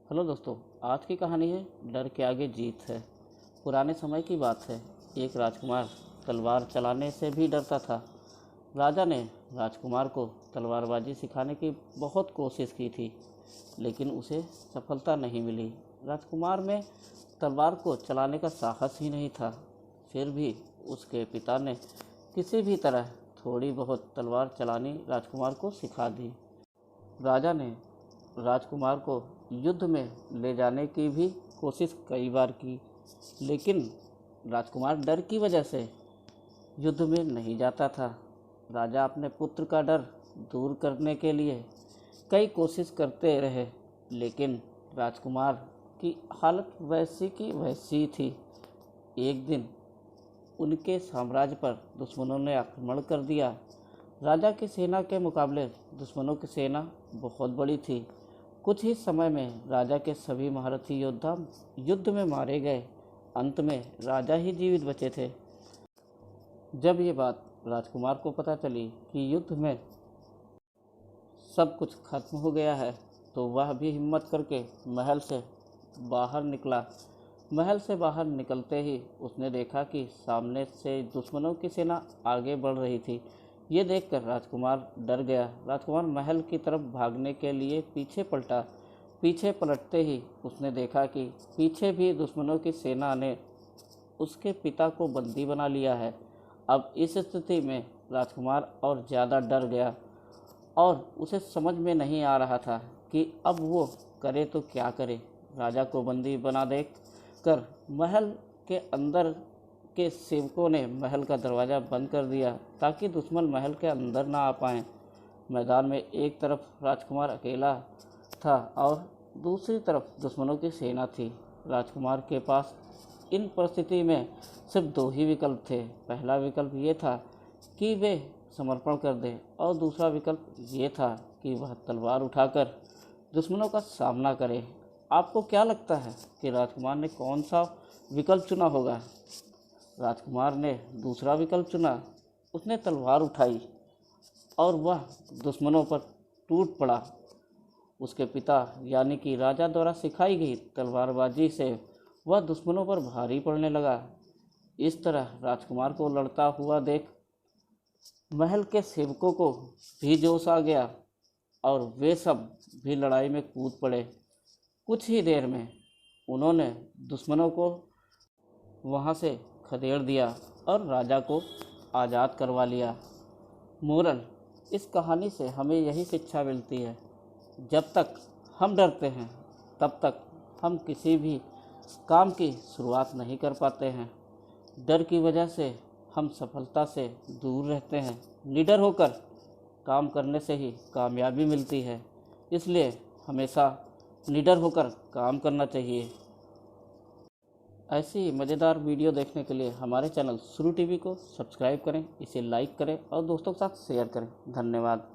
Hello दोस्तों, आज की कहानी है डर के आगे जीत है। पुराने समय की बात है। एक राजकुमार तलवार चलाने से भी डरता था। राजा ने राजकुमार को तलवारबाजी सिखाने की बहुत कोशिश की थी, लेकिन उसे सफलता नहीं मिली। राजकुमार में तलवार को चलाने का साहस ही नहीं था। फिर भी उसके पिता ने किसी भी तरह थोड़ी बहुत तलवार चलानी राजकुमार को सिखा दी। राजा ने राजकुमार को युद्ध में ले जाने की भी कोशिश कई बार की, लेकिन राजकुमार डर की वजह से युद्ध में नहीं जाता था। राजा अपने पुत्र का डर दूर करने के लिए कई कोशिश करते रहे, लेकिन राजकुमार की हालत वैसी की वैसी थी। एक दिन उनके साम्राज्य पर दुश्मनों ने आक्रमण कर दिया। राजा की सेना के मुकाबले दुश्मनों की सेना बहुत बड़ी थी। कुछ ही समय में राजा के सभी महारथी योद्धा युद्ध में मारे गए। अंत में राजा ही जीवित बचे थे। जब ये बात राजकुमार को पता चली कि युद्ध में सब कुछ खत्म हो गया है, तो वह भी हिम्मत करके महल से बाहर निकला। महल से बाहर निकलते ही उसने देखा कि सामने से दुश्मनों की सेना आगे बढ़ रही थी। ये देखकर राजकुमार डर गया। राजकुमार महल की तरफ भागने के लिए पीछे पलटा। पीछे पलटते ही उसने देखा कि पीछे भी दुश्मनों की सेना ने उसके पिता को बंदी बना लिया है। अब इस स्थिति में राजकुमार और ज़्यादा डर गया और उसे समझ में नहीं आ रहा था कि अब वो करे तो क्या करे। राजा को बंदी बना देख कर महल के अंदर के सेवकों ने महल का दरवाज़ा बंद कर दिया ताकि दुश्मन महल के अंदर ना आ पाएँ। मैदान में एक तरफ राजकुमार अकेला था और दूसरी तरफ दुश्मनों की सेना थी। राजकुमार के पास इन परिस्थिति में सिर्फ दो ही विकल्प थे। पहला विकल्प ये था कि वे समर्पण कर दे और दूसरा विकल्प ये था कि वह तलवार उठाकर दुश्मनों का सामना करे। आपको क्या लगता है कि राजकुमार ने कौन सा विकल्प चुना होगा? राजकुमार ने दूसरा विकल्प चुना। उसने तलवार उठाई और वह दुश्मनों पर टूट पड़ा। उसके पिता यानी कि राजा द्वारा सिखाई गई तलवारबाजी से वह दुश्मनों पर भारी पड़ने लगा। इस तरह राजकुमार को लड़ता हुआ देख महल के सेवकों को भी जोश आ गया और वे सब भी लड़ाई में कूद पड़े। कुछ ही देर में उन्होंने दुश्मनों को वहां से खदेड़ दिया और राजा को आज़ाद करवा लिया। मोरल: इस कहानी से हमें यही शिक्षा मिलती है, जब तक हम डरते हैं तब तक हम किसी भी काम की शुरुआत नहीं कर पाते हैं। डर की वजह से हम सफलता से दूर रहते हैं। निडर होकर काम करने से ही कामयाबी मिलती है, इसलिए हमेशा निडर होकर काम करना चाहिए। ऐसी मज़ेदार वीडियो देखने के लिए हमारे चैनल शुरू टीवी को सब्सक्राइब करें, इसे लाइक करें और दोस्तों के साथ शेयर करें। धन्यवाद।